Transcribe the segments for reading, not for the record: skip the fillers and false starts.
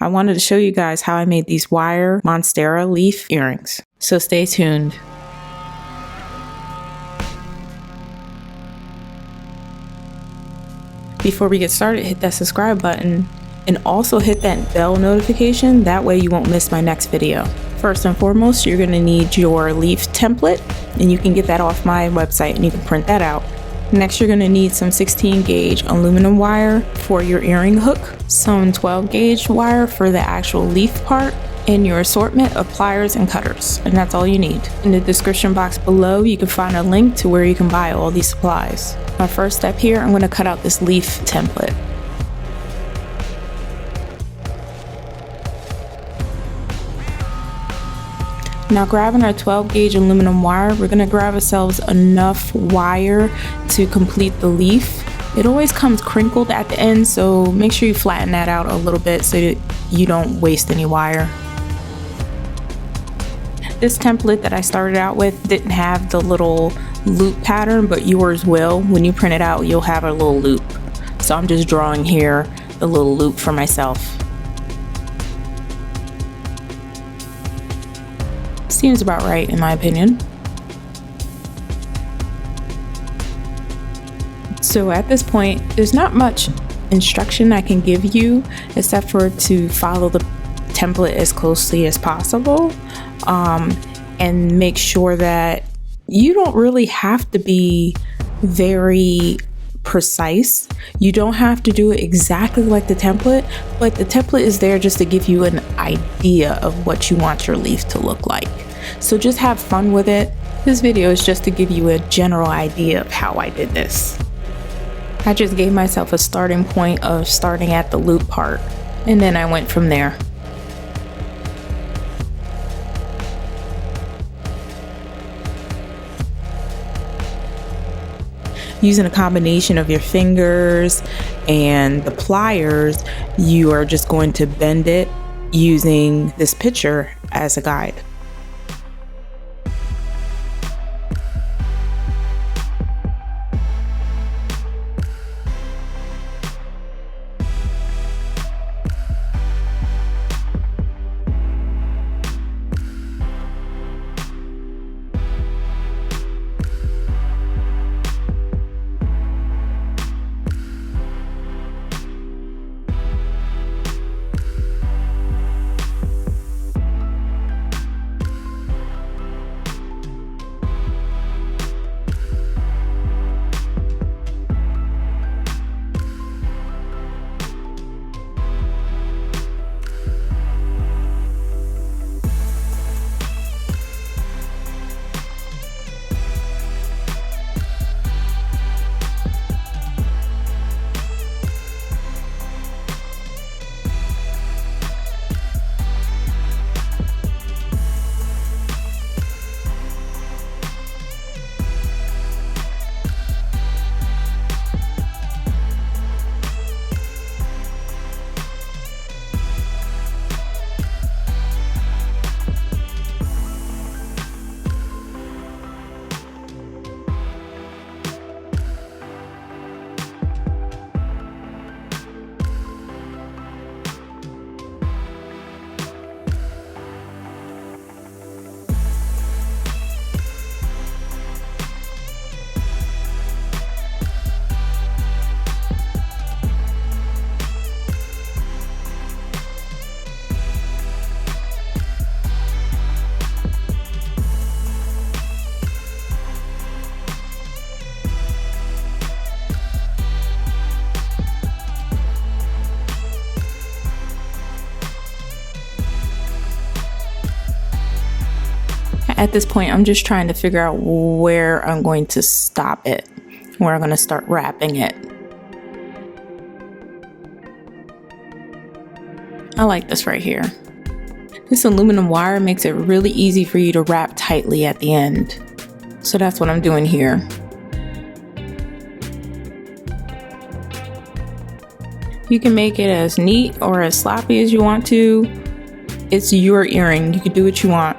I wanted to show you guys how I made these wire Monstera Leaf earrings. So stay tuned. Before we get started, hit that subscribe button and also hit that bell notification. That way you won't miss my next video. First and foremost, you're going to need your leaf template, and you can get that off my website and you can print that out. Next, you're going to need some 16 gauge aluminum wire for your earring hook, some 12 gauge wire for the actual leaf part, and your assortment of pliers and cutters. And that's all you need. In the description box below, you can find a link to where you can buy all these supplies. My first step here, I'm going to cut out this leaf template. Now, grabbing our 12 gauge aluminum wire, we're going to grab ourselves enough wire to complete the leaf. It always comes crinkled at the end, so make sure you flatten that out a little bit so that you don't waste any wire. This template that I started out with didn't have the little loop pattern, but yours will. When you print it out, you'll have a little loop. So I'm just drawing here the little loop for myself. Seems about right in my opinion. So at this point, there's not much instruction I can give you except for to follow the template as closely as possible, and make sure that you don't really have to be very precise. You don't have to do it exactly like the template, but the template is there just to give you an idea of what you want your leaf to look like. So just have fun with it. This video is just to give you a general idea of how I did this. I just gave myself a starting point of starting at the loop part, and then I went from there. Using a combination of your fingers and the pliers, you are just going to bend it using this picture as a guide. At this point, I'm just trying to figure out where I'm going to stop it, where I'm going to start wrapping it. I like this right here. This aluminum wire makes it really easy for you to wrap tightly at the end. So that's what I'm doing here. You can make it as neat or as sloppy as you want to. It's your earring. You can do what you want.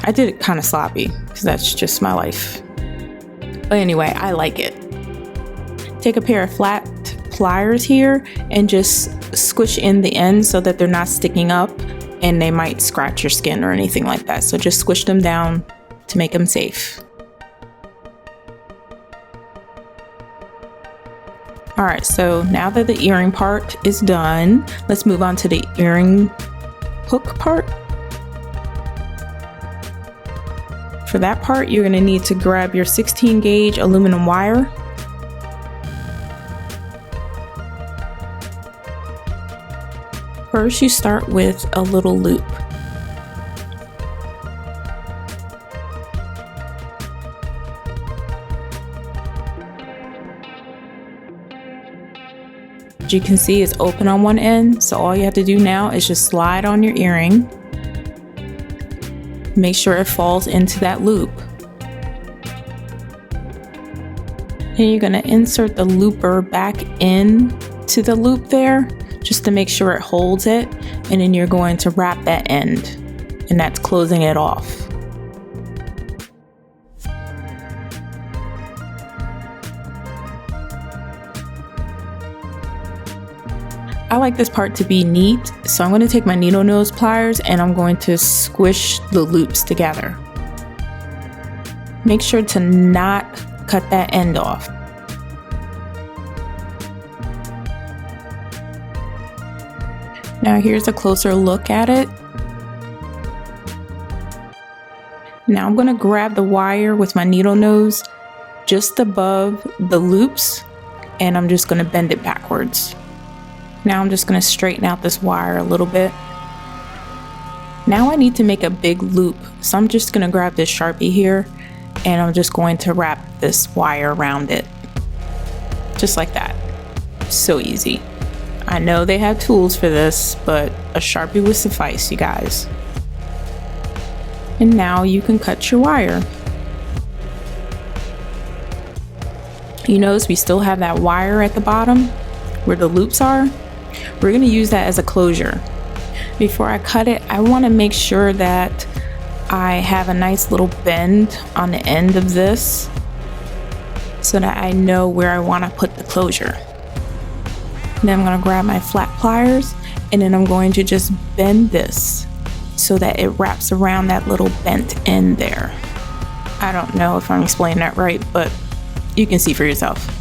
I did it kind of sloppy because that's just my life. But anyway, I like it. Take a pair of flat pliers here and just squish in the ends so that they're not sticking up and they might scratch your skin or anything like that. So just squish them down to make them safe. All right, so now that the earring part is done, let's move on to the earring hook part. For that part, you're gonna need to grab your 16 gauge aluminum wire. First, you start with a little loop. As you can see, it's open on one end, so all you have to do now is just slide on your earring. Make sure it falls into that loop. And you're gonna insert the looper back into the loop there, just to make sure it holds it, and then you're going to wrap that end, and that's closing it off. I like this part to be neat, so I'm going to take my needle nose pliers and I'm going to squish the loops together. Make sure to not cut that end off. Now here's a closer look at it. Now I'm going to grab the wire with my needle nose just above the loops, and I'm just going to bend it backwards. Now I'm just going to straighten out this wire a little bit. Now I need to make a big loop, so I'm just going to grab this Sharpie here and I'm just going to wrap this wire around it. Just like that. So easy. I know they have tools for this, but a Sharpie would suffice, you guys. And now you can cut your wire. You notice we still have that wire at the bottom where the loops are. We're going to use that as a closure. Before I cut it, I want to make sure that I have a nice little bend on the end of this so that I know where I want to put the closure. Then I'm going to grab my flat pliers and then I'm going to just bend this so that it wraps around that little bent end there. I don't know if I'm explaining that right, but you can see for yourself.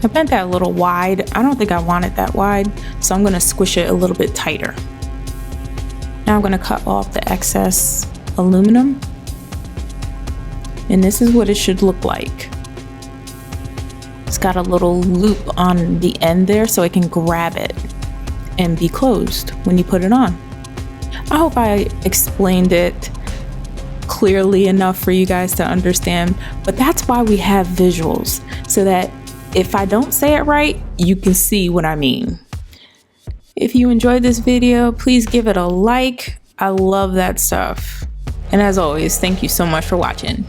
I bent that a little wide. I don't think I want it that wide, so I'm going to squish it a little bit tighter. Now I'm going to cut off the excess aluminum, and this is what it should look like. It's got a little loop on the end there so it can grab it and be closed when you put it on. I hope I explained it clearly enough for you guys to understand, but that's why we have visuals, so that if I don't say it right, you can see what I mean. If you enjoyed this video, please give it a like. I love that stuff. And as always, thank you so much for watching.